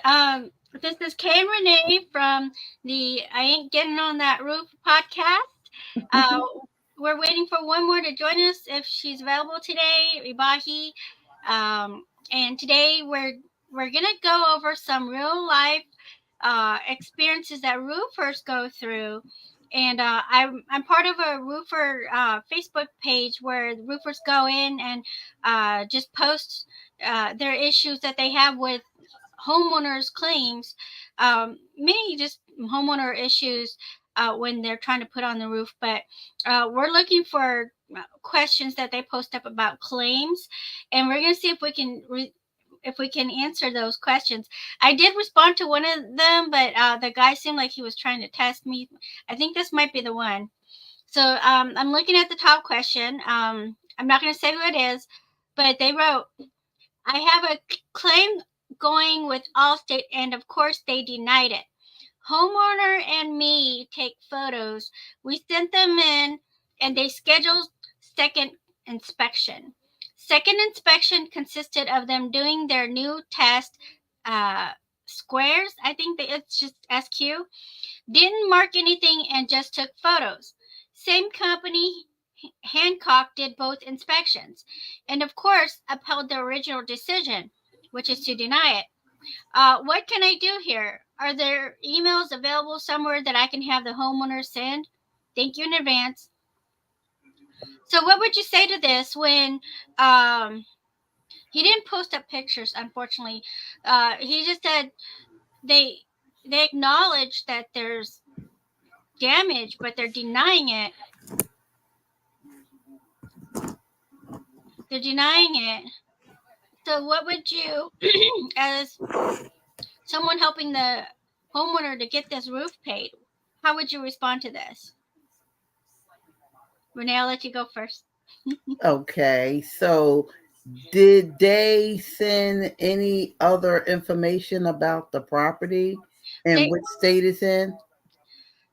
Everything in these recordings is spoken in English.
Um, this is Kay and Renee from the I Ain't Getting on That Roof podcast. Uh, we're waiting for one more to join us if she's available today, Ibahi. And today we're gonna go over some real life experiences that roofers go through. And I'm part of a roofer Facebook page where roofers go in and just post their issues that they have with homeowners claims, many just homeowner issues when they're trying to put on the roof. But we're looking for questions that they post up about claims, and we're going to see if we can if we can answer those questions. I did respond to one of them, but the guy seemed like he was trying to test me. I think this might be the one. So I'm looking at the top question. I'm not going to say who it is, but they wrote, I have a claim going with Allstate, and of course they denied it. Homeowner and me take photos. We sent them in, and they scheduled second inspection. Second inspection consisted of them doing their new test squares. I think that it's just SQ. Didn't mark anything and just took photos. Same company, Hancock, did both inspections, and of course upheld the original decision, which is to deny it. What can I do here? Are there emails available somewhere that I can have the homeowner send? Thank you in advance. So, what would you say to this when he didn't post up pictures? Unfortunately, he just said they they acknowledge that there's damage, but they're denying it. They're denying it. So, what would you, as someone helping the homeowner to get this roof paid, how would you respond to this? Renee, I'll let you go first. Okay, so did they send any other information about the property and They which state it's in?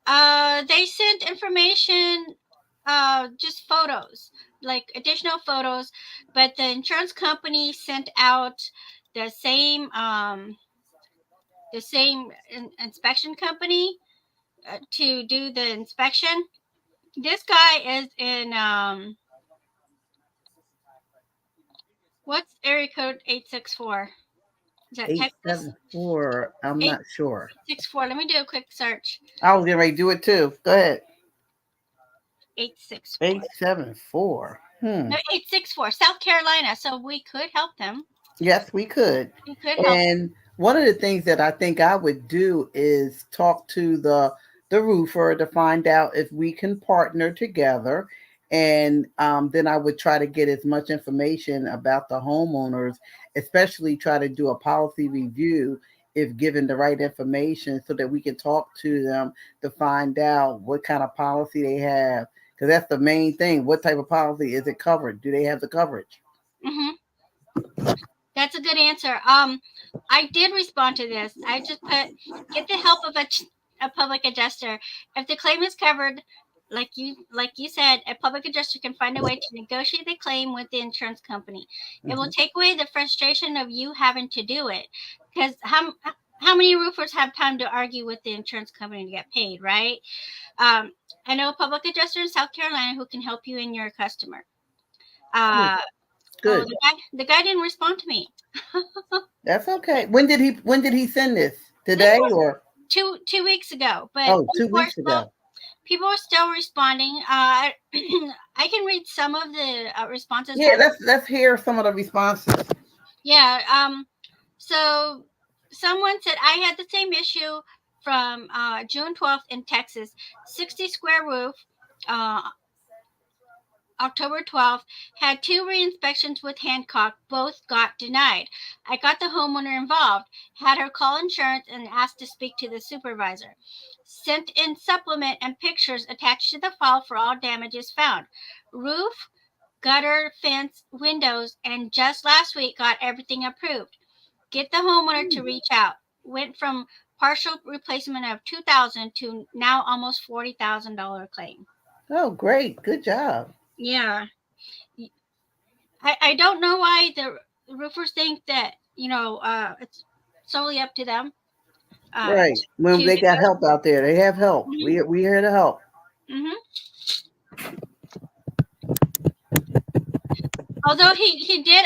they sent information, just photos, like additional photos, but the insurance company sent out the same inspection company to do the inspection. This guy is in what's area code 864? Is that Texas? 874. I'm Eight not sure. 864. Let me do a quick search. I was getting ready to do it too. Go ahead. 864. 874. No, 864. South Carolina. So we could help them. Yes, we could. We could help. And one of the things that I think I would do is talk to the roofer to find out if we can partner together. And then I would try to get as much information about the homeowners, especially try to do a policy review if given the right information so that we can talk to them to find out what kind of policy they have. Because that's the main thing. What type of policy is it covered? Do they have the coverage? Hmm. That's a good answer. I did respond to this. I just put get the help of a public adjuster. If the claim is covered, like you said, a public adjuster can find a way to negotiate the claim with the insurance company. It will Hmm. take away the frustration of you having to do it. Because how many roofers have time to argue with the insurance company to get paid, right? Um, I know a public adjuster in South Carolina who can help you and your customer. Good. Uh, oh, Good. the guy didn't respond to me. That's okay. When did he send this? This Today was or 2 weeks ago, but oh, two people are weeks still ago? people are still responding. I can read some of the responses. Yeah, let's hear some of the responses. Yeah. So someone said I had the same issue from June 12th in Texas. 60 square roof. Uh, October 12th, had two re-inspections with Hancock. Both got denied. I got the homeowner involved, had her call insurance and asked to speak to the supervisor. Sent in supplement and pictures attached to the file for all damages found. Roof, gutter, fence, windows, and just last week got everything approved. Get the homeowner to reach out. Went from partial replacement of 2,000 to now almost $40,000 claim. Oh, great. Good job. Yeah. I don't know why the roofers think that it's. solely up to them. Right. When To they got help out there, they have help. mm-hmm, We here to help. mm-hmm. Although he did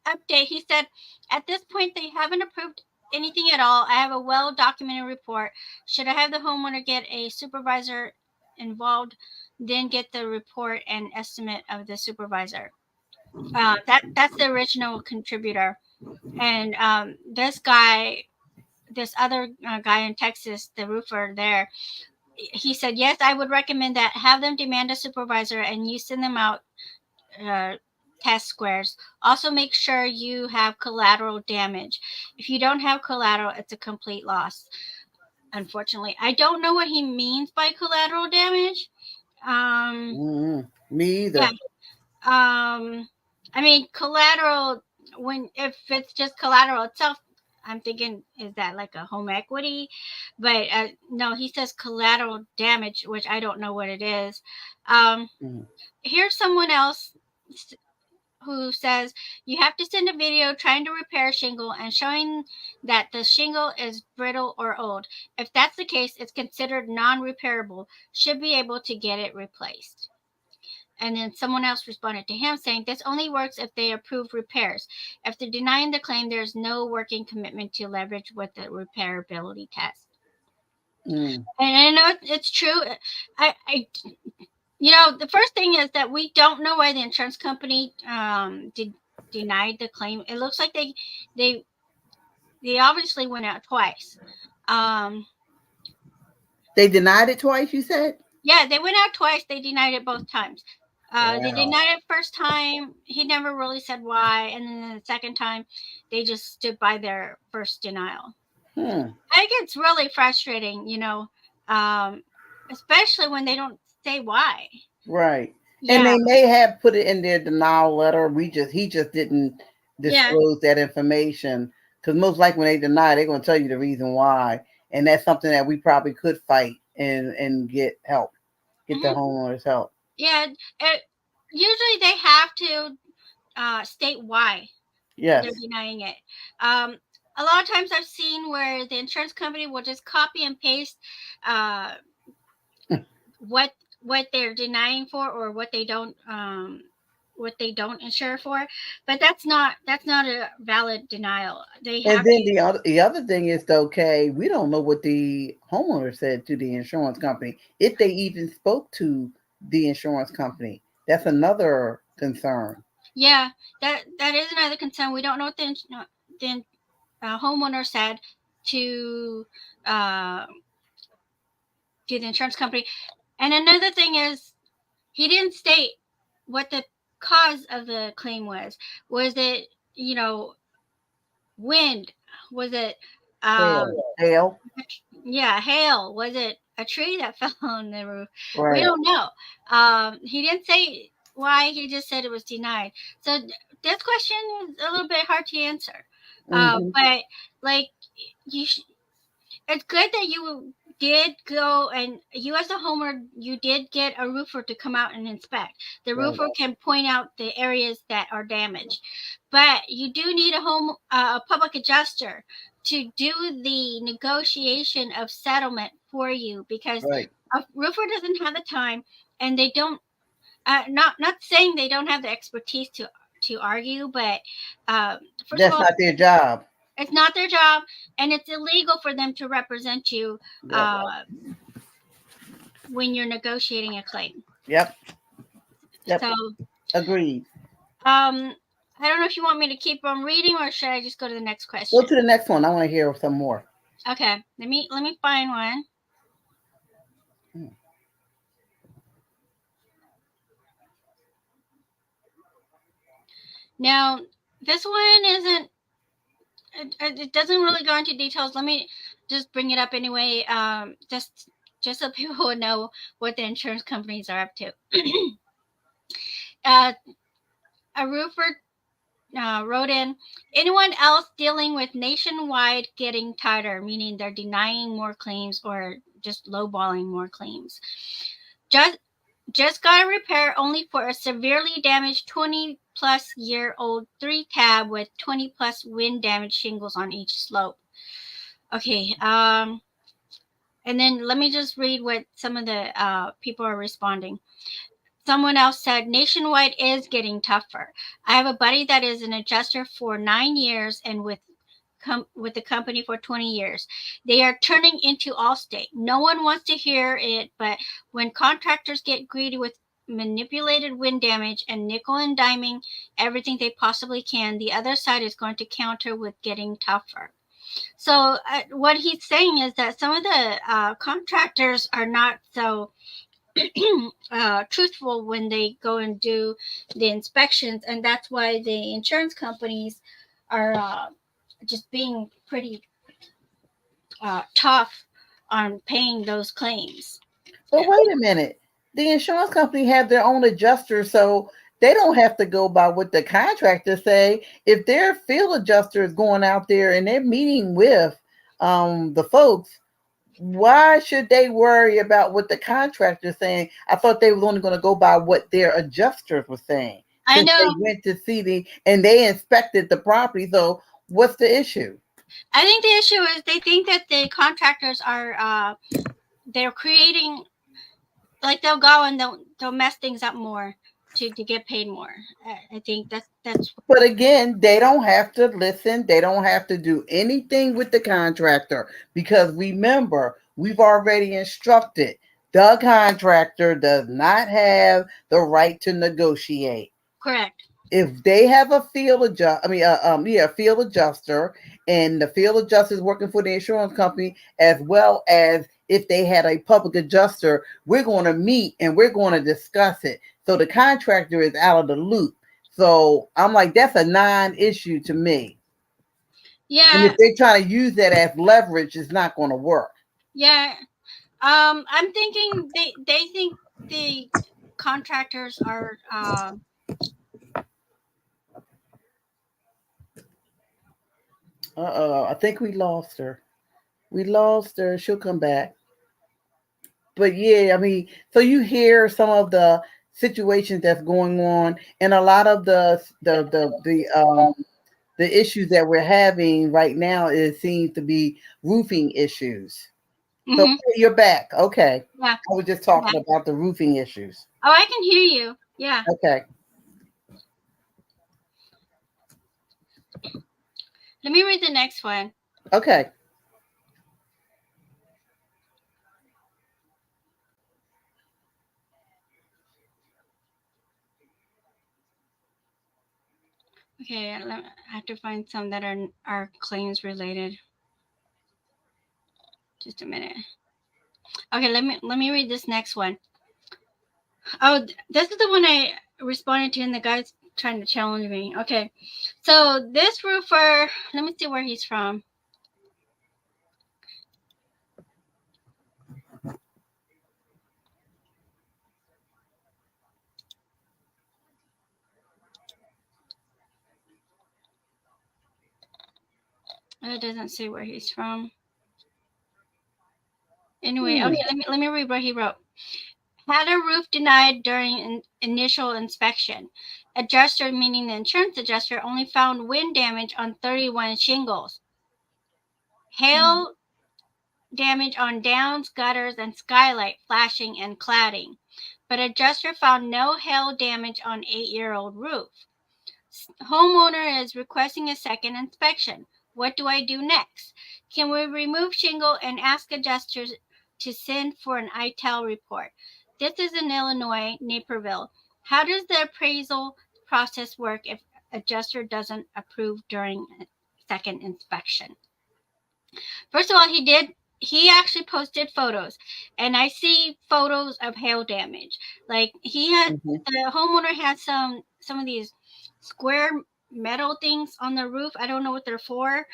update, he said at this point they haven't approved anything at all. I have a well documented report. Should I have the homeowner get a supervisor involved, then get the report and estimate of the supervisor. That's the original contributor, and this other guy in Texas, the roofer there, he said yes, I would recommend that. Have them demand a supervisor, and you send them out test squares. Also, make sure you have collateral damage. If you don't have collateral, it's a complete loss. Unfortunately, I don't know what he means by collateral damage. Me Yeah. either. I mean, collateral, if it's just collateral itself, I'm thinking, is that like a home equity? But no, he says collateral damage, which I don't know what it is. Here's someone else who says you have to send a video trying to repair shingle and showing that the shingle is brittle or old. If that's the case, it's considered non-repairable. Should be able to get it replaced. And then someone else responded to him saying this only works if they approve repairs. If they're denying the claim, there's no working commitment to leverage with the repairability test. And I know it's true. I the first thing is that we don't know why the insurance company denied the claim. It looks like they obviously went out twice. They denied it twice, you said? Yeah, they went out twice. They denied it both times. Wow. They denied it first time. He never really said why. And then the second time, they just stood by their first denial. I think it's really frustrating, especially when they don't say why. Right. Yeah. And they may have put it in their denial letter. He just didn't disclose that information, because most likely when they deny, they're going to tell you the reason why. And that's something that we probably could fight and get help, get the homeowners help. Yeah. Usually they have to state why they're denying it. A lot of times I've seen where the insurance company will just copy and paste what they're denying for, or what they don't insure for, but that's not a valid denial. They have. And then the other thing is, okay, we don't know what the homeowner said to the insurance company, if they even spoke to the insurance company. That's another concern. Yeah, that is another concern. We don't know what the homeowner said to the insurance company. And another thing is, he didn't state what the cause of the claim was. Was it, wind? Was it hail? Yeah, hail. Was it a tree that fell on the roof? Right. We don't know. He didn't say why. He just said it was denied. So this question is a little bit hard to answer. But like, it's good that you did go, and you as a homeowner, you did get a roofer to come out and inspect. The roofer can point out the areas that are damaged, but you do need a public adjuster to do the negotiation of settlement for you, because a roofer doesn't have the time, and they don't. Not saying they don't have the expertise to argue, but first of all, not their job. It's not their job, and it's illegal for them to represent you when you're negotiating a claim. Yep. So, agreed. I don't know if you want me to keep on reading, or should I just go to the next question? Go to the next one. I want to hear some more. Okay. Let me find one. Now, this one isn't. It doesn't really go into details. Let me just bring it up anyway. Just so people would know what the insurance companies are up to. A roofer wrote in, anyone else dealing with nationwide getting tighter, meaning they're denying more claims or just lowballing more claims. Just got a repair only for a severely damaged 20 plus year old 3 tab with 20 plus wind damage shingles on each slope. Okay, and then let me just read what some of the people are responding. Someone else said, Nationwide is getting tougher. I have a buddy that is an adjuster for 9 years and with the company for 20 years. They are turning into Allstate. No one wants to hear it, but when contractors get greedy with manipulated wind damage and nickel and diming everything they possibly can, the other side is going to counter with getting tougher. So what he's saying is that some of the contractors are not so truthful when they go and do the inspections, and that's why the insurance companies are just being pretty tough on paying those claims. But wait a minute. The insurance company have their own adjuster, so they don't have to go by what the contractors say. If their field adjuster is going out there and they're meeting with the folks, why should they worry about what the contractor's saying? I thought they were only going to go by what their adjusters were saying. I know. They went to see and they inspected the property. So what's the issue? I think the issue is they think that the contractors are they're creating, like they'll go and they'll mess things up more to get paid more. I think that's. But again, they don't have to listen. They don't have to do anything with the contractor because remember, we've already instructed the contractor does not have the right to negotiate. Correct. If they have a field field adjuster, and the field adjuster is working for the insurance company, as well as if they had a public adjuster, we're going to meet and we're going to discuss it. So the contractor is out of the loop. So I'm like, that's a non-issue to me. Yeah. And if they're trying to use that as leverage, it's not going to work. Yeah. I'm thinking they think the contractors are I think we lost her. We lost her. She'll come back. But yeah, I mean, so you hear some of the situations that's going on, and a lot of the issues that we're having right now seems to be roofing issues. Mm-hmm. So you're back. Okay. Yeah. I was just talking about the roofing issues. Oh, I can hear you. Yeah. Okay. Let me read the next one. Okay. Okay, I have to find some that are claims related. Just a minute. Okay, let me read this next one. Oh, this is the one I responded to, and the guy's trying to challenge me. Okay, so this roofer, let me see where he's from. It doesn't say where he's from. Anyway, okay, let me read what he wrote. Had a roof denied during initial inspection. Adjuster, meaning the insurance adjuster, only found wind damage on 31 shingles. Hail damage on downs, gutters, and skylight flashing and cladding. But adjuster found no hail damage on 8-year-old roof. Homeowner is requesting a second inspection. What do I do next? Can we remove shingle and ask adjusters to send for an ITEL report? This is in Illinois, Naperville. How does the appraisal process work if adjuster doesn't approve during a second inspection? First of all, he actually posted photos, and I see photos of hail damage. Like the homeowner had some of these square metal things on the roof. I don't know what they're for,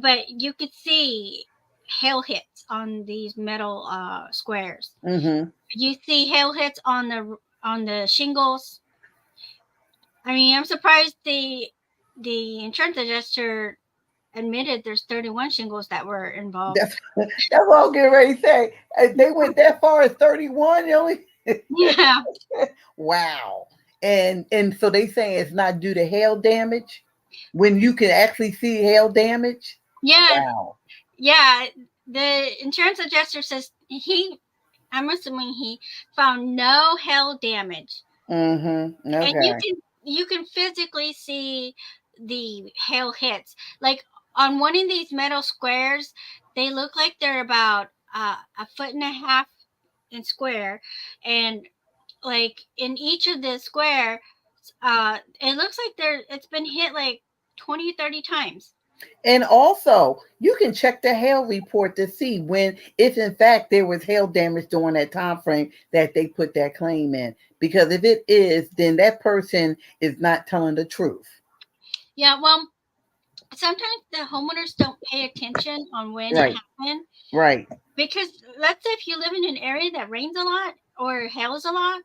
but you could see hail hits on these metal squares. Mm-hmm. You see hail hits on the shingles. I mean, I'm surprised the insurance adjuster admitted there's 31 shingles that were involved. That's what I'm getting ready to say. They went that far as 31, only. Yeah. Wow. And so they saying it's not due to hail damage when you can actually see hail damage. Yeah, Wow. yeah. The insurance adjuster says I'm assuming he found no hail damage, Mm-hmm. and Okay. you can physically see the hail hits. Like on one of these metal squares, they look like they're about a foot and a half in square, and like in each of the square, it looks like it's been hit like 20, 30 times. And also, you can check the hail report to see when, if in fact there was hail damage during that time frame that they put that claim in. Because if it is, then that person is not telling the truth. Yeah, well, sometimes the homeowners don't pay attention on when it Right. happened, Right. because let's say if you live in an area that rains a lot or hails a lot,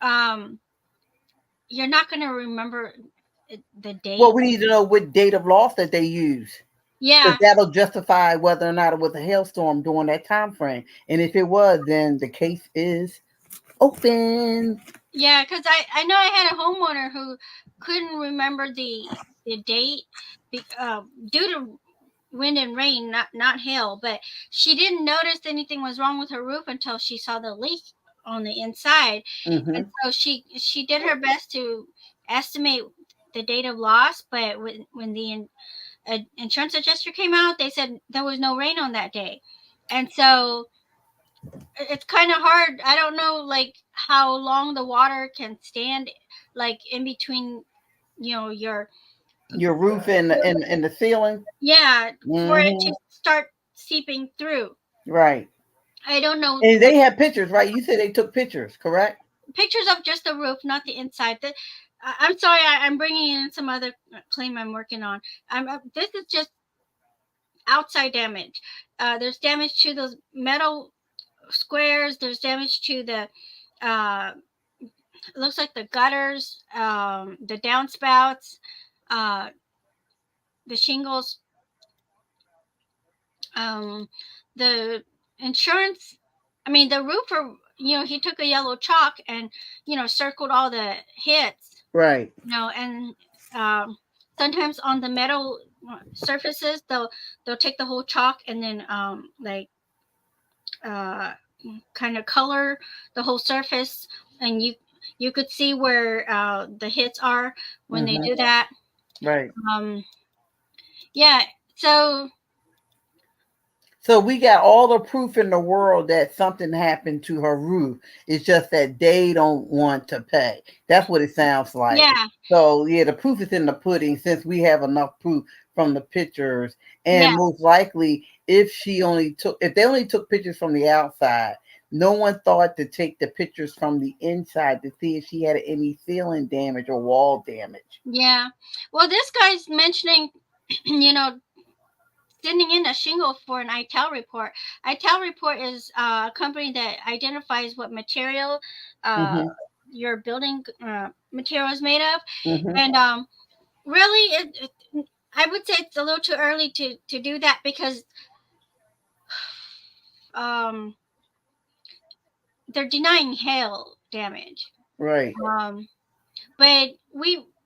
um, you're not going to remember the Well, date. we need to know what date of loss that they use, because Yeah, that'll justify whether or not it was a hailstorm during that time frame. And if it was, then the case is open. yeah, because I know I had a homeowner who couldn't remember the date due to wind and rain, not hail, but she didn't notice anything was wrong with her roof until she saw the leak on the inside, and Mm-hmm. so she did her best to estimate the date of loss, but when the insurance adjuster came out, they said there was no rain on that day, and so it's kind of hard. I don't know like how long the water can stand, like in between, your Your roof and the ceiling. yeah, for it Mm-hmm. to start seeping through. Right. I don't know And what they have pictures, right? You said they took pictures, correct? pictures of just the roof, not the inside. I'm sorry, I'm bringing in some other claim I'm working on. This is just outside damage. There's damage to those metal squares. There's damage to the uh, looks like the gutters, the downspouts, uh, the shingles, um, the insurance. I mean, the roofer. He took a yellow chalk and circled all the hits. Right. And um, sometimes on the metal surfaces, they'll take the whole chalk and then like uh, kind of color the whole surface, and you could see where the hits are when they Mm-hmm. do that. Right. Um, yeah, so So we got all the proof in the world that something happened to her roof. It's just that they don't want to pay. That's what it sounds like. yeah, So yeah, the proof is in the pudding since we have enough proof from the pictures. yeah, And most likely, if they only took pictures from the outside, no one thought to take the pictures from the inside to see if she had any ceiling damage or wall damage. yeah. Well, this guy's mentioning, you know, sending in a shingle for an ITEL report. ITEL report is a company that identifies what material uh, Mm-hmm. your building material is made of, Mm-hmm. and really, I would say it's a little too early to do that because um, they're denying hail damage. Right. Um, but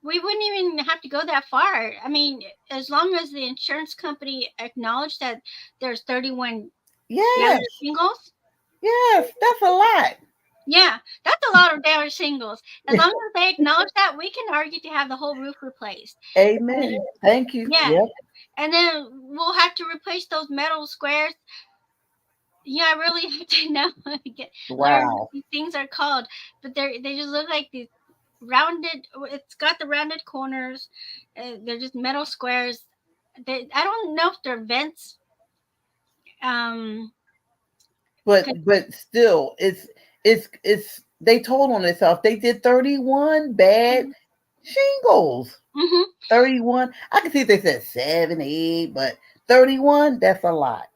we wouldn't even have to go that far. I mean, as long as the insurance company acknowledged that there's 31 damaged Yes. shingles. Yes. That's a lot. Yeah, that's a lot of damaged shingles. As long as they acknowledge that, we can argue to have the whole roof replaced. Amen. Thank you. Yeah, Yep. and then we'll have to replace those metal squares. Yeah, I really have to know learn what Wow. these things are called, but they just look like these rounded. It's got the rounded corners. They're just metal squares. I don't know if they're vents. Um, But still, it's they told on themselves. They did 31 bad shingles. mm-hmm. 31. I can see if they said 7, 8, but 31, that's a lot.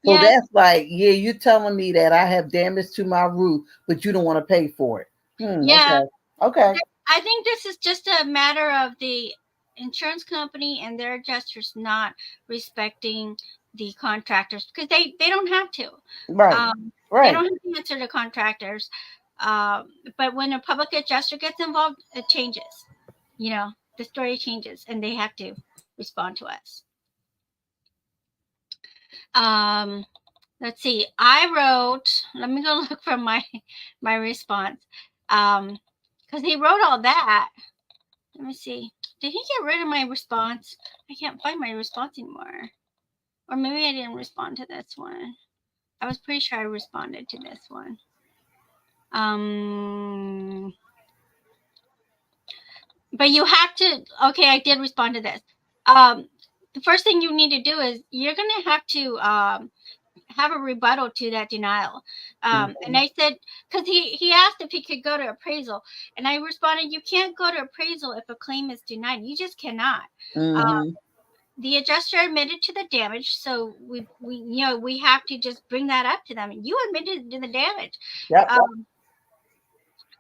So Yeah, that's like, yeah, you're telling me that I have damage to my roof, but you don't want to pay for it. yeah. Okay. Okay. I think this is just a matter of the insurance company and their adjusters not respecting the contractors because they don't have to. Right. They don't Right. have to answer the contractors. But when a public adjuster gets involved, it changes. You know, the story changes, and they have to respond to us. Let's see. I wrote. Let me go look for my response. Because he wrote all that. Let me see. Did he get rid of my response? I can't find my response anymore. Or maybe I didn't respond to this one. I was pretty sure I responded to this one. But you have to. Okay, I did respond to this. The first thing you need to do is you're gonna have to have a rebuttal to that denial. And I said, because he asked if he could go to appraisal, and I responded, you can't go to appraisal if a claim is denied. You just cannot. The adjuster admitted to the damage, so we have to just bring that up to them. You admitted to the damage. Yep.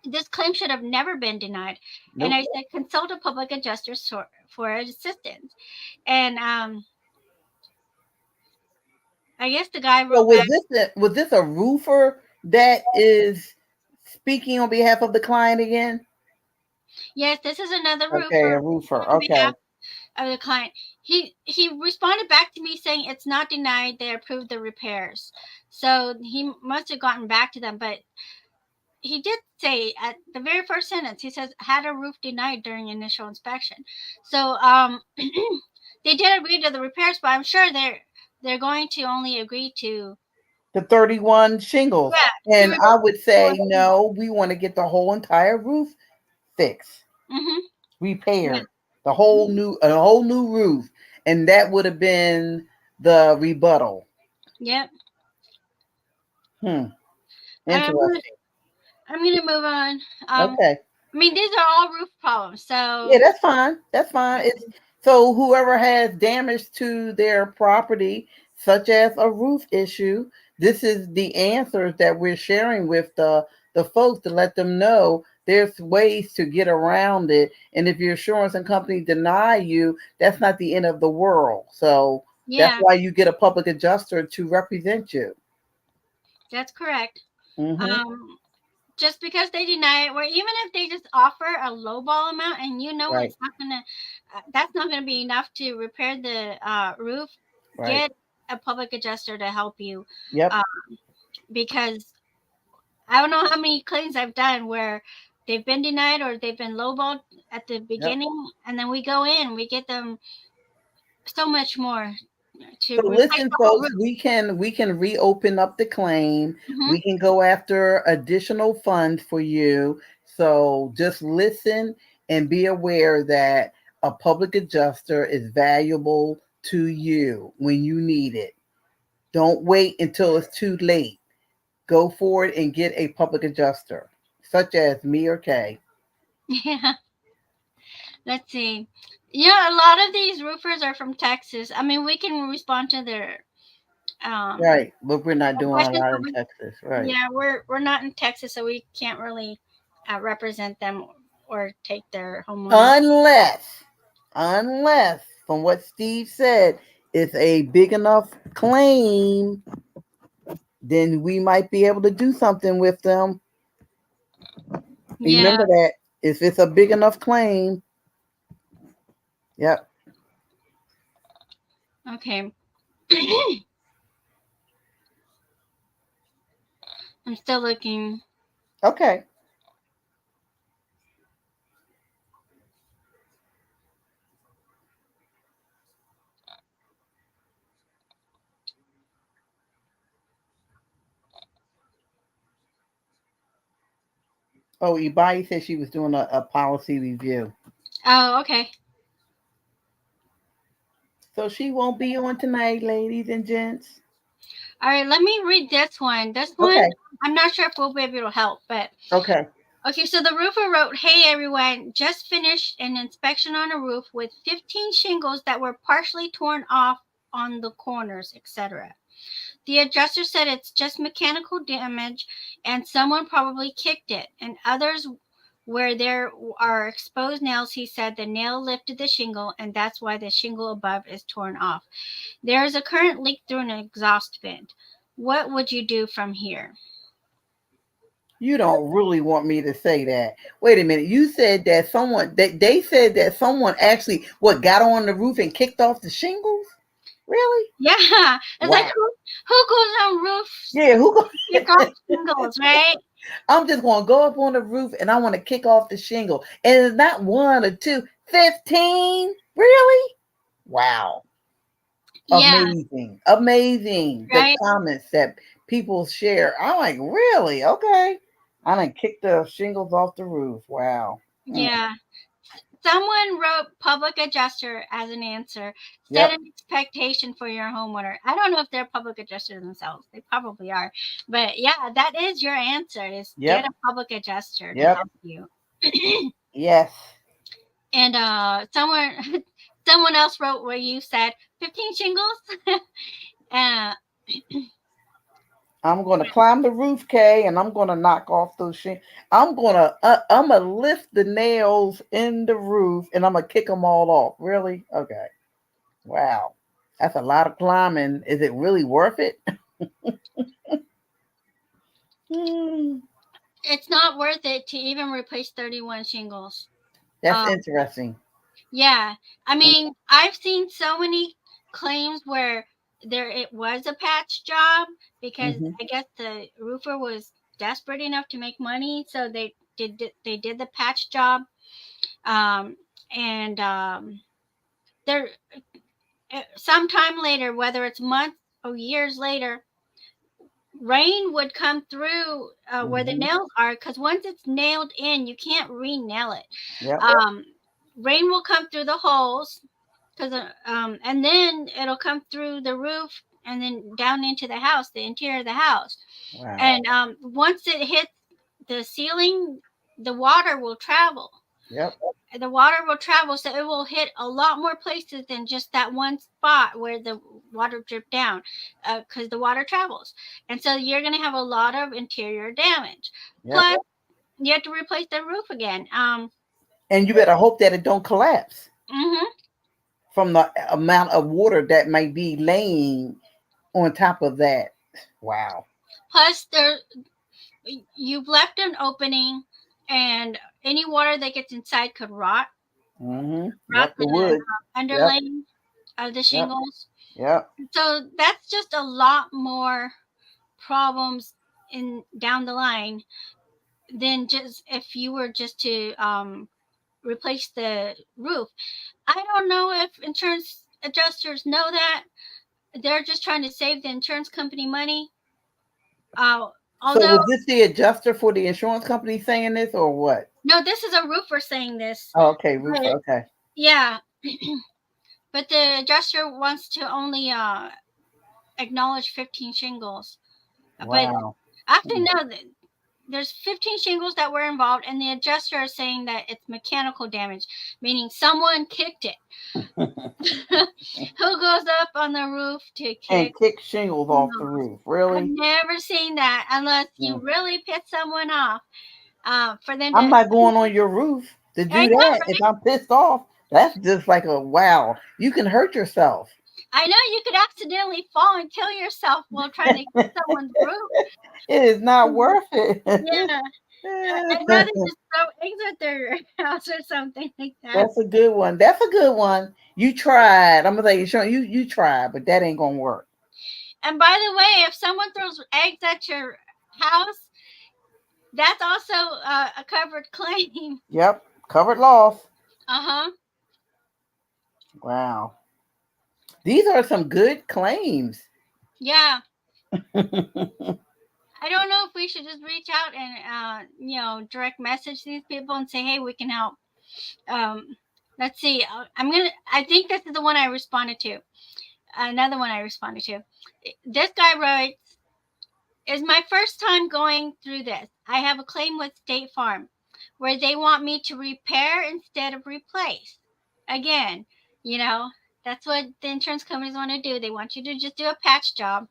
This claim should have never been denied. Nope. And I said, consult a public adjuster for assistance. And I guess the guy wrote. So was this a roofer that is speaking on behalf of the client again? Yes, this is another roofer. Okay, a roofer. Okay. Of the client. He responded back to me saying it's not denied. They approved the repairs. So he must have gotten back to them, but he did say at the very first sentence, he says, had a roof denied during initial inspection. So they did agree to the repairs, but I'm sure they're going to only agree to the 31 shingles. Yeah, and I would say, no, we want to get the whole entire roof fixed, repaired, a whole new roof. And that would have been the rebuttal. Yep. Interesting. I'm going to move on. Okay. I mean, these are all roof problems. So yeah, that's fine. That's fine. So whoever has damage to their property, such as a roof issue, this is the answers that we're sharing with the folks to let them know there's ways to get around it. And if your insurance and company deny you, that's not the end of the world. So that's why you get a public adjuster to represent you. That's correct. Just because they deny it, or even if they just offer a lowball amount, and it's not gonna, that's not gonna be enough to repair the roof. Get a public adjuster to help you. Yep. Because I don't know how many claims I've done where they've been denied or they've been lowballed at the beginning, and then we go in, we get them so much more. So listen, folks, we can reopen up the claim. We can go after additional funds for you. So just listen and be aware that a public adjuster is valuable to you when you need it. Don't wait until it's too late. Go forward and get a public adjuster, such as me or Kay. Yeah. Let's see. Yeah, a lot of these roofers are from Texas. I mean, we can respond to their right, but we're not doing a lot in Texas, right? Yeah, we're not in Texas, so we can't really represent them or take their homeowners. Unless, from what Steve said, it's a big enough claim, then we might be able to do something with them. Remember that if it's a big enough claim. Yep. Okay. I'm still looking. Okay. Oh, Ibai said she was doing a policy review. Oh, okay. So she won't be on tonight, ladies and gents. All right, let me read this one. This one, I'm not sure if we'll be able to help, but okay. Okay, so the roofer wrote, "Hey everyone, just finished an inspection on a roof with 15 shingles that were partially torn off on the corners, etc. The adjuster said it's just mechanical damage and someone probably kicked it. And others where there are exposed nails, he said the nail lifted the shingle and that's why the shingle above is torn off. There is a current leak through an exhaust vent. What would you do from here?" You don't really want me to say that. Wait a minute. You said that they said that someone actually what got on the roof and kicked off the shingles? Really? Yeah, it's like Wow. who goes on roofs Yeah, who go to kick off shingles, right? I'm just gonna go up on the roof and I want to kick off the shingle. And it's not one or two, 15? Really? Wow. Yeah, Amazing. Amazing. The right. comments that people share. I'm like, really? Okay. I done kicked the shingles off the roof. Wow. Mm. Yeah. Someone wrote public adjuster as an answer. Set Yep. an expectation for your homeowner. I don't know if they're public adjusters themselves. They probably are. But yeah, that is your answer is get Yep. a public adjuster to Yep. help you. Yes. And someone else wrote where you said 15 shingles. uh, I'm gonna climb the roof, Kay, and I'm gonna knock off those shingles. I'm gonna lift the nails in the roof and I'm gonna kick them all off. Really? Okay. Wow. That's a lot of climbing. Is it really worth it? Hmm. it's not worth it to even replace 31 shingles. That's Um, interesting. Yeah. I mean, I've seen so many claims where there it was a patch job because Hmm. I guess the roofer was desperate enough to make money, so they did the patch job. And there sometime later, whether it's months or years later, rain would come through where the Hmm. nails are because once it's nailed in, you can't re-nail it. Yep. Um, Rain will come through the holes because and then it'll come through the roof and then down into the house, the interior of the house. Wow. And once it hits the ceiling, the water will travel. Yep. The water will travel, so it will hit a lot more places than just that one spot where the water dripped down, because the water travels, and so you're going to have a lot of interior damage. Yep. Plus, you have to replace the roof again. And you better hope that it don't collapse Mhm. from the amount of water that might be laying on top of that. Wow. Plus, you've left an opening, and any water that gets inside could Hmm. rot Yep. The wood. the Yep. underlaying of the Yep. shingles. Yep. So that's just a lot more problems in down the line than just if you were just to replace the roof. I don't know if insurance adjusters know that. They're just trying to save the insurance company money. Uh, So Although, was this the adjuster for the insurance company saying this or what? no, this is a roofer saying this. Oh, okay, roofer. But Okay. yeah, but the adjuster wants to only acknowledge 15 shingles. But Wow. actually, no, there's 15 shingles that were involved, and the adjuster is saying that it's mechanical damage, meaning someone kicked it. Who goes up on the roof to And kick kick shingles off the shingles? roof. I've Really? never seen that unless you Yeah. really piss someone off. For them I'm to, not going on your roof to I do know, that. If right? I'm pissed off, that's just like a wow. You can hurt yourself. I know you could accidentally fall and kill yourself while trying to hit someone's roof. It is not worth it. Yeah, I'd rather just throw eggs at their house or something like that. That's a good one. That's a good one. You tried. I'm gonna tell you, Sean, you tried, but that ain't gonna work. And by the way, if someone throws eggs at your house, that's also a covered claim. Yep. Covered loss. Uh huh. Wow. These are some good claims. Yeah. I don't know if we should just reach out and direct message these people and say, hey, we can help. Um, let's see. I think this is the one I responded to. Another one I responded to. This guy writes, "Is my first time going through this. I have a claim with State Farm where they want me to repair instead of replace. Again, you know, that's what the insurance companies want to do. They want you to just do a patch job.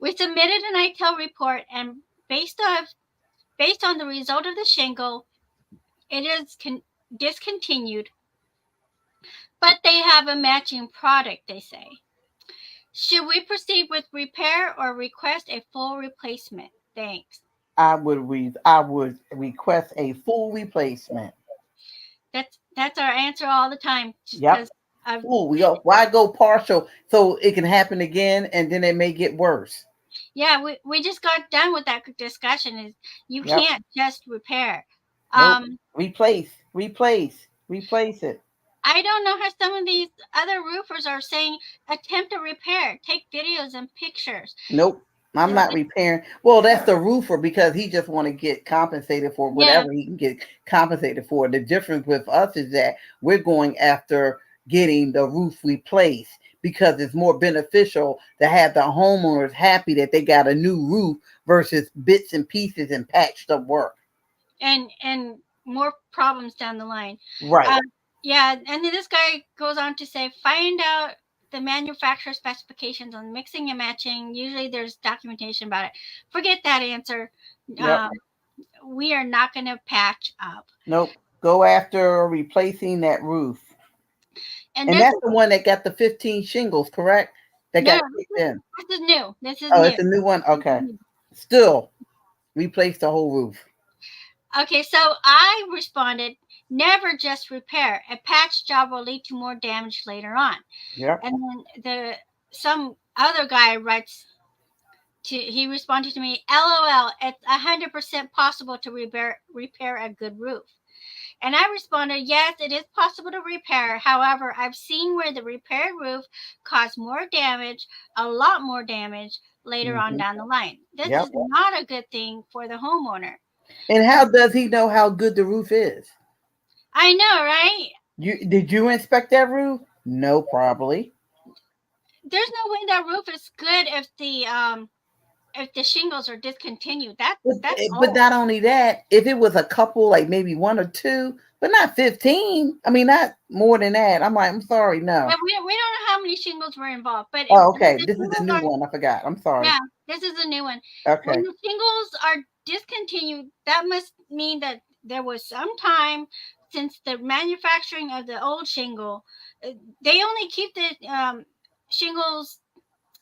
We submitted an ITEL report, and based on the result of the shingle, it is discontinued, but they have a matching product, they say. Should we proceed with repair or request a full replacement? Thanks." I would request a full replacement. That's our answer all the time Yep. because I've Full. Why go partial so it can happen again and then it may get worse? yeah, we just got done with that discussion. Is you Yep. can't just repair. Nope. Um, Replace it. I don't know how some of these other roofers are saying attempt to repair, take videos and pictures. Nope. I'm not repairing. Well, that's the roofer because he just want to get compensated for Yeah, whatever he can get compensated for. The difference with us is that we're going after getting the roof replaced because it's more beneficial to have the homeowners happy that they got a new roof versus bits and pieces and patched up work. and more problems down the line. Right. Um, yeah, and then this guy goes on to say, find out the manufacturer specifications on mixing and matching. Usually, there's documentation about it. Forget that answer. Yep. Um, we are not going to patch up. Nope. Go after replacing that roof. And And this that's is the one that got the 15 shingles, correct? That no, got kicked in. this is new. This is Oh, new. it's a new one? Okay. Still, replace the whole roof. Okay, so I responded, never just repair. A patch job will lead to more damage later on. Yep. And then some other guy writes he responded to me, LOL, it's 100% possible to repair a good roof. And I responded, yes, it is possible to repair. However, I've seen where the repaired roof caused more damage, a lot more damage later on Mm-hmm. down the line. This Yep. is not a good thing for the homeowner. And how does he know how good the roof is? I know, right? Did you inspect that roof? No, probably. There's no way that roof is good if the shingles are discontinued. That's But old. not only that, if it was a couple, like maybe one or two, but not 15. I mean, not more than that. I'm like, I'm sorry, no. And we don't know how many shingles were involved, but Oh, when okay. the This is the shingles new are one. I forgot. I'm sorry. yeah, this is a new one. When Okay. the shingles are discontinued, that must mean that there was some time since the manufacturing of the old shingle. They only keep the shingles,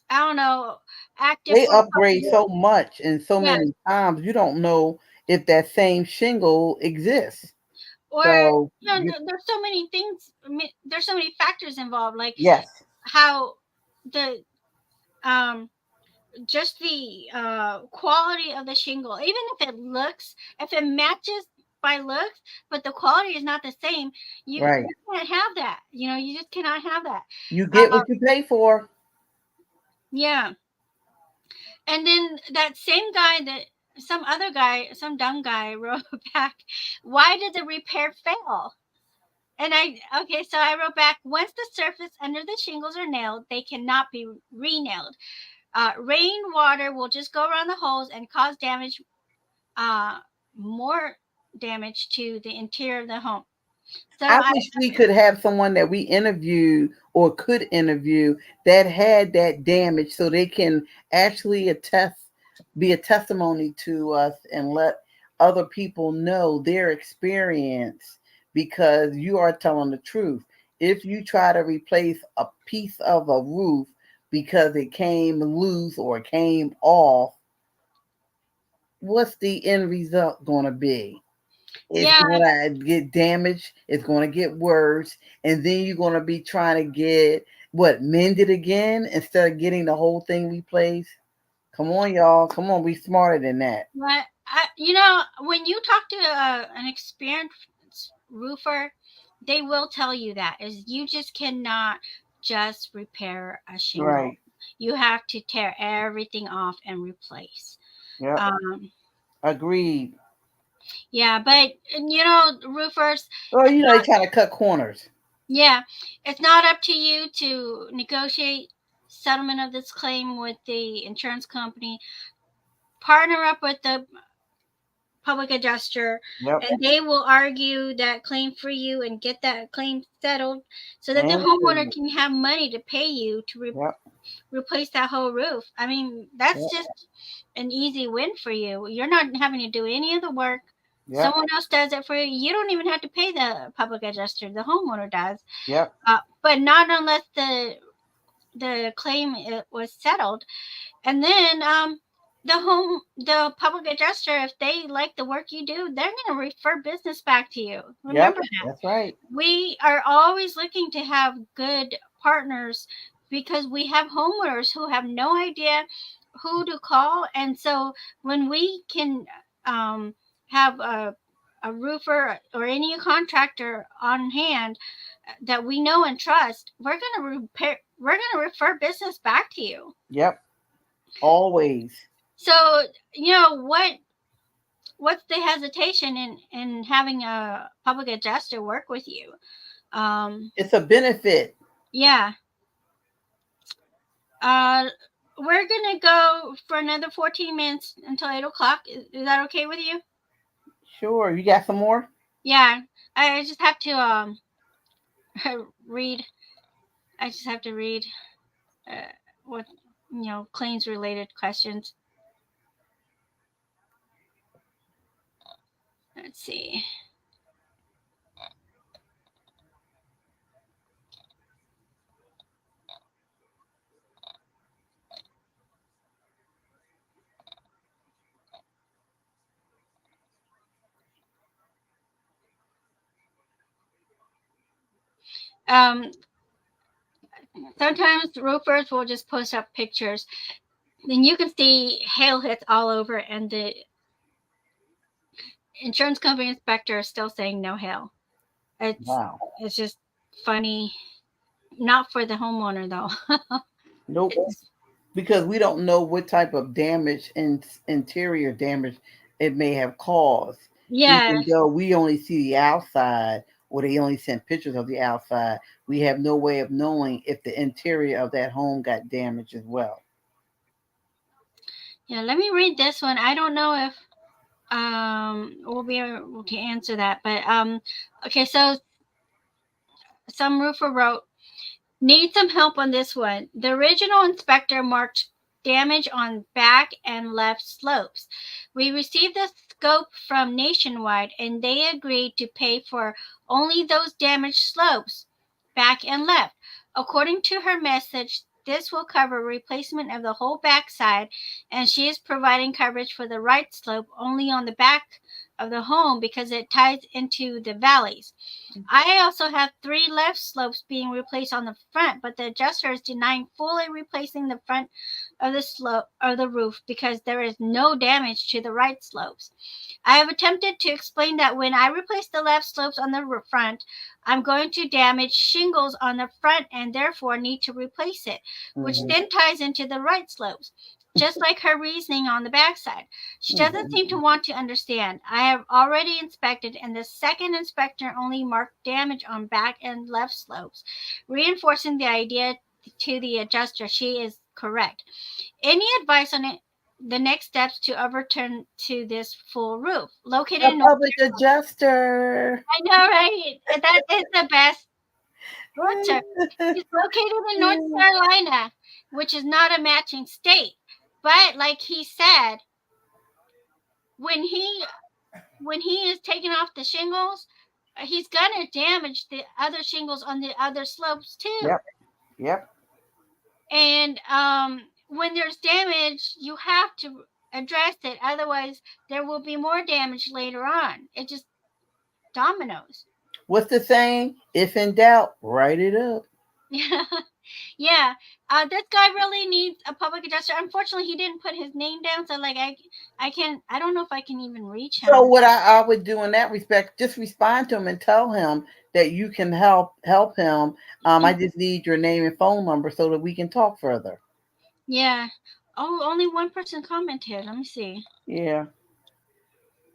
I don't know, active They for a couple upgrade years. so much and so Yeah, many times, you don't know if that same shingle exists. or So, there's so many things. There's so many factors involved, like yes. how the um just the quality of the shingle, even if it matches by looks, but the quality is not the same, Right. you can't have that. You just cannot have that. You get Uh, what you pay for. yeah, and then that same guy some dumb guy wrote back, why did the repair fail? And so I wrote back, once the surface under the shingles are nailed, they cannot be re-nailed. Rainwater will just go around the holes and cause uh, more damage to the interior of the home. So I wish we could have someone that we interview or could interview that had that damage so they can actually be a testimony to us and let other people know their experience because you are telling the truth. If you try to replace a piece of a roof because it came loose or it came off, what's the end result going to be? It's yeah, going to get damaged. It's going to get worse. And then you're going to be trying to get mended again instead of getting the whole thing replaced. Come on, y'all. Come on. Be smarter than that. but when you talk to an experienced roofer, they will tell you that is you just cannot just repair a shingle. Right. You have to tear everything off and replace. Yep. Um, Agreed. yeah, but roofers, Well, it's they're trying to cut corners. yeah, it's not up to you to negotiate settlement of this claim with the insurance company. Partner up with the public adjuster, Yep. and they will argue that claim for you and get that claim settled so that the And homeowner can have money to pay you to yep. replace that whole roof. I mean, that's Yep. just an easy win for you. You're not having to do any of the work. Yep. Someone else does it for you. You don't even have to pay the public adjuster. The homeowner does. Yep. But not unless the claim was settled. And then the public adjuster, if they like the work you do, they're going to refer business back to you. Yep, Remember that. that's right. We are always looking to have good partners because we have homeowners who have no idea who to call. And so when we can have a roofer or any contractor on hand that we know and trust, we're going to refer business back to you. Yep, always. So, what's the hesitation in having a public adjuster work with you? It's a benefit. Yeah. We're gonna go for another 14 minutes until 8 o'clock. Is that okay with you? Sure. You got some more? Yeah. I just have to read. I just have to read what claims related questions. Let's see. Sometimes roofers will just post up pictures. Then you can see hail hits all over, and the insurance company inspector is still saying no hail. Wow. It's just funny. Not for the homeowner though. Nope. Because we don't know what type of damage and interior damage it may have caused. Yeah. Even though we only see the outside, or they only send pictures of the outside, we have no way of knowing if the interior of that home got damaged as well. Yeah, let me read this one. I don't know if we'll be able to answer that, but okay, so some roofer wrote, need some help on this one. The original inspector marked damage on back and left slopes. We received the scope from Nationwide and they agreed to pay for only those damaged slopes, back and left. According to her message, this will cover replacement of the whole backside, and she is providing coverage for the right slope only on the back of the home because it ties into the valleys. I also have 3 left slopes being replaced on the front, but the adjuster is denying fully replacing the front of the slope or the roof because there is no damage to the right slopes. I have attempted to explain that when I replace the left slopes on the front, I'm going to damage shingles on the front and therefore need to replace it, which then ties into the right slopes, just like her reasoning on the backside. She doesn't seem to want to understand. I have already inspected, and the second inspector only marked damage on back and left slopes, reinforcing the idea to the adjuster she is correct. Any advice on it? The next steps to overturn to this full roof located A in public adjuster. I know, right? That is the best answer. It's located in North Carolina, which is not a matching state. But like he said, when he is taking off the shingles, he's gonna damage the other shingles on the other slopes too. Yep. Yep. And when there's damage, you have to address it. Otherwise, there will be more damage later on. It just dominoes. What's the saying? If in doubt, write it up. Yeah. This guy really needs a public adjuster. Unfortunately, he didn't put his name down, so like I don't know if I can even reach him. So what I would do in that respect, just respond to him and tell him that you can help him. I just need your name and phone number so that we can talk further. Yeah. Oh, only one person commented. Let me see. Yeah.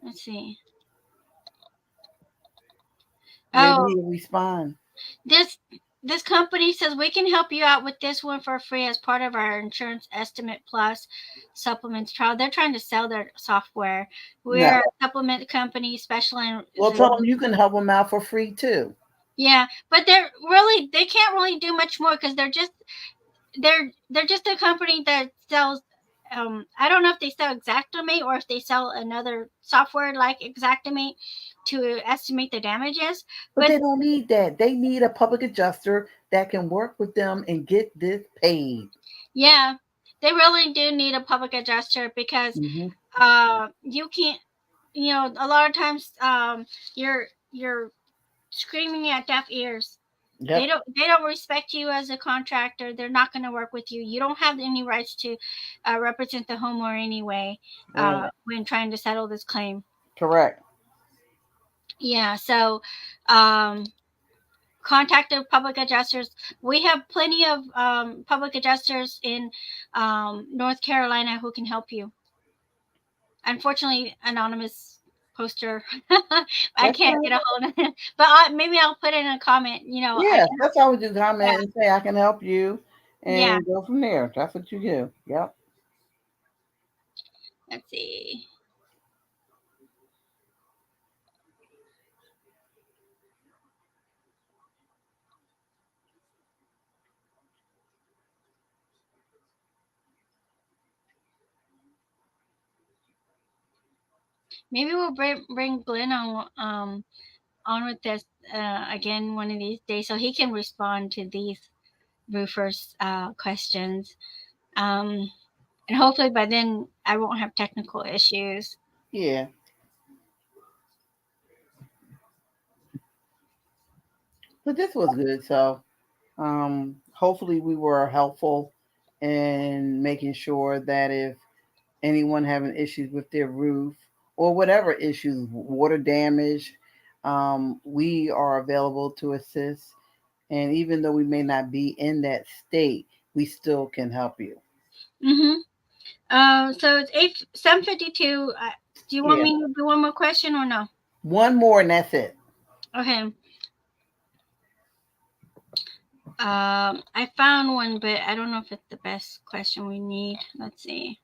Let's see. Maybe he'll respond. This company says we can help you out with this one for free as part of our Insurance Estimate Plus supplements trial. They're trying to sell their software. We're a supplement company specializing. Well, tell them you can help them out for free too. Yeah, but they can't really do much more because they're just a company that sells. I don't know if they sell Xactimate or if they sell another software like Xactimate to estimate the damages. But they don't need that. They need a public adjuster that can work with them and get this paid. Yeah. they really do need a public adjuster because Hmm. you can't, a lot of times you're screaming at deaf ears. Yep. They don't respect you as a contractor. They're not going to work with you. You don't have any rights to represent the homeowner anyway Right. when trying to settle this claim. Correct. Yeah, so um, contact the public adjusters. We have plenty of public adjusters in North Carolina who can help you. Unfortunately, anonymous poster, I That's can't right. get a hold of him. But maybe I'll put in a comment. I Yeah, can. that's how we do. Yeah, Comment and say I can help you, yeah. and go from there. That's what you do. Yep. Let's see. Maybe we'll bring Glenn on with this again one of these days, so he can respond to these roofers' questions. Um, and hopefully by then I won't have technical issues. Yeah. But this was good. So hopefully we were helpful in making sure that if anyone having issues with their roof or whatever issues, water damage, we are available to assist. And even though we may not be in that state, we still can help you. Mm-hmm. So it's 7:52. Do you want Yeah. me to do one more question or no? One more and that's it. Okay. I found one, but I don't know if it's the best question we need. Let's see.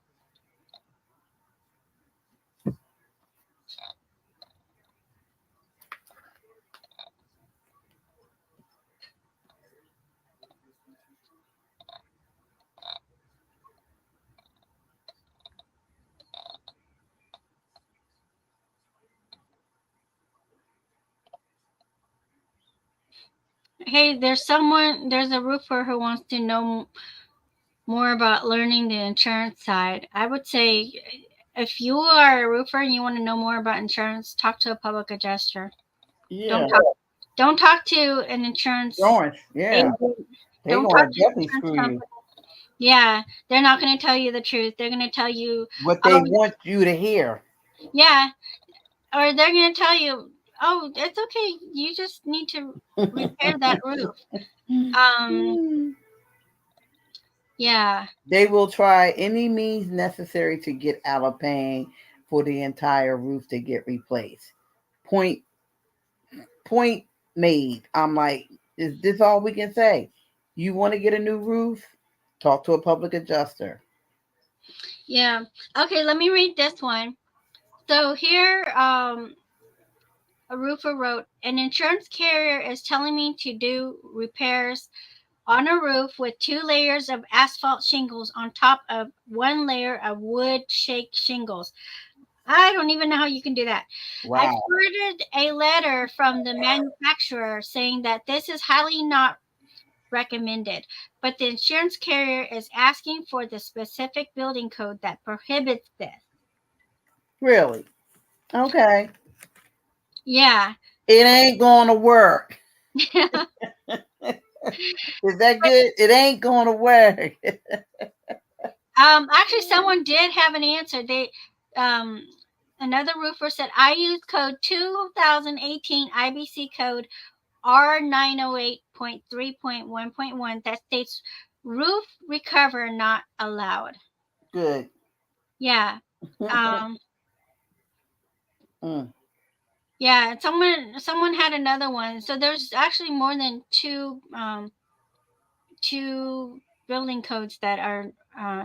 Hey, there's a roofer who wants to know more about learning the insurance side. I would say if you are a roofer and you want to know more about insurance, talk to a public adjuster. Don't Yeah. talk don't talk to an insurance Orange. Yeah. agent. They're Don't going talk to to an definitely insurance screw you. company. Yeah, they're not going to tell you the truth. They're going to tell you, What they oh, want you to hear. yeah, or they're going to tell you, oh, it's okay. You just need to repair that roof. Um, yeah, They will try any means necessary to get out of paying for the entire roof to get replaced. Point point made. I'm like, is this all we can say? You want to get a new roof? Talk to a public adjuster. yeah. Okay, let me read this one. So here, a roofer wrote, an insurance carrier is telling me to do repairs on a roof with 2 layers of asphalt shingles on top of 1 layer of wood shake shingles. I don't even know how you can do that. I Wow. forwarded a letter from the manufacturer saying that this is highly not recommended, but the insurance carrier is asking for the specific building code that prohibits this. Really? Okay. Yeah. It ain't going to work. Is that good? It ain't going to work. Actually, someone did have an answer. Um, another roofer said, I use code 2018 IBC code R908.3.1.1 that states roof recover not allowed. Good. Yeah. Um, Mm. yeah. Someone had another one. So there's actually more than two building codes that are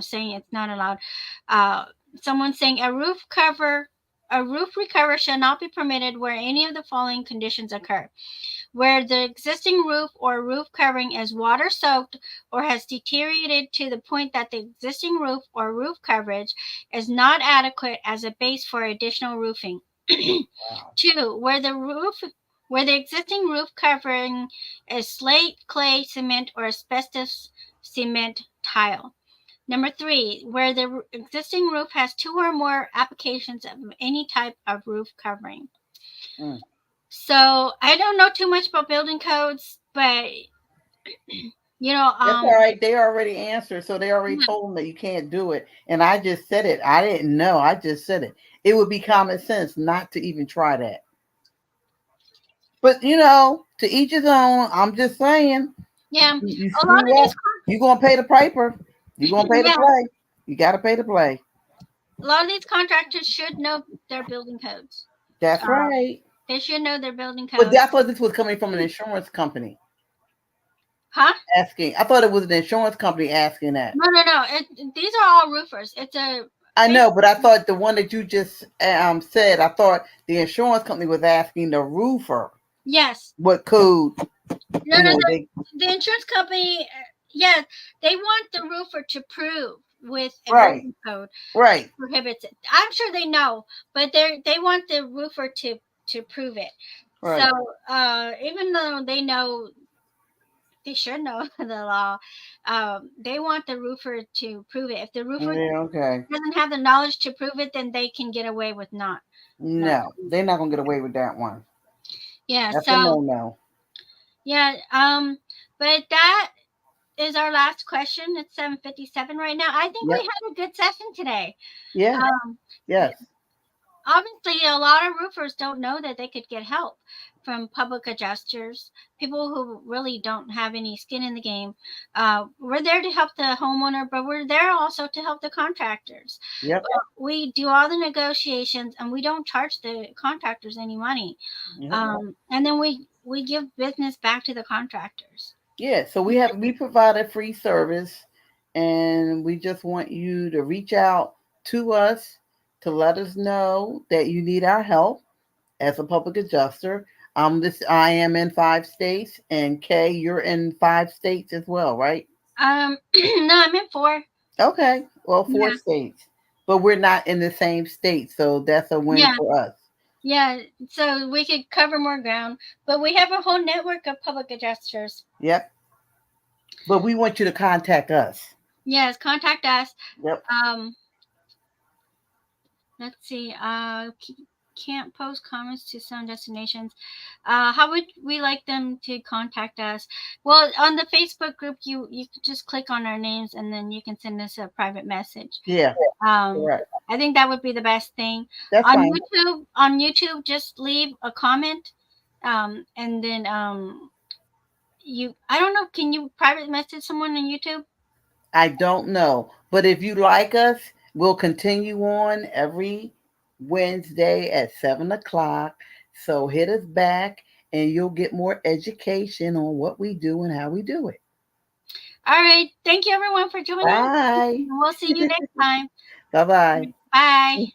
saying it's not allowed. Uh, Someone saying a roof recover shall not be permitted where any of the following conditions occur: where the existing roof or roof covering is water soaked or has deteriorated to the point that the existing roof or roof coverage is not adequate as a base for additional roofing. Wow. 2, where the existing roof covering is slate, clay, cement, or asbestos cement tile. Number 3, where the existing roof has 2 or more applications of any type of roof covering. Mm. So I don't know too much about building codes, but That's all right. They already answered, so they already yeah. told them that you can't do it. And I just said it. I didn't know. I just said it. It would be common sense not to even try that. But to each his own. I'm just saying. Yeah, You a lot screw of these, up, you're gonna pay the piper. You're gonna pay to yeah, play. You got to pay to play. a lot of these contractors should know their building codes. That's Uh, right. they should know their building But codes. that's what this was coming from an insurance company Huh? asking. I thought it was an insurance company asking that. No. These are all roofers. It's a. I know, but I thought the one that you just said, I thought the insurance company was asking the roofer Yes. what code. No. The insurance company. Yeah, they want the roofer to prove with a Right, building code right, prohibits it. I'm sure they know, but they want the roofer to prove it. So right. even though they know, they should know the law, they want the roofer to prove it. If the roofer Yeah, okay. doesn't have the knowledge to prove it, then they can get away with not. No, they're not gonna get away with that one. Yeah. That's a So no. yeah. But that is our last question. It's 7:57 right now. I think we Yep. had a good session today. Yeah. Um, Yes. Obviously, a lot of roofers don't know that they could get help from public adjusters, people who really don't have any skin in the game. We're there to help the homeowner, but we're there also to help the contractors. Yep. We do all the negotiations, and we don't charge the contractors any money. Yep. And then we give business back to the contractors. Yeah. So we provide a free service, and we just want you to reach out to us to let us know that you need our help as a public adjuster. I am in 5 states, and Kay, you're in 5 states as well, right? No, I'm in 4. Okay, well, four Yeah. states, but we're not in the same state, so that's a win Yeah. for us. Yeah, so we could cover more ground, but we have a whole network of public adjusters. Yep. But we want you to contact us. Yes, contact us. Yep. Let's see. Can't post comments to some destinations. How would we like them to contact us? Well, on the Facebook group, you could just click on our names and then you can send us a private message. Yeah. Correct. I think that would be the best thing. That's on fine. YouTube, just leave a comment, and then I don't know. Can you private message someone on YouTube? I don't know, but if you like us, we'll continue on every Wednesday at 7 o'clock. So hit us back, and you'll get more education on what we do and how we do it. All right. Thank you, everyone, for joining. Bye. We'll see you next time. Bye-bye. Bye.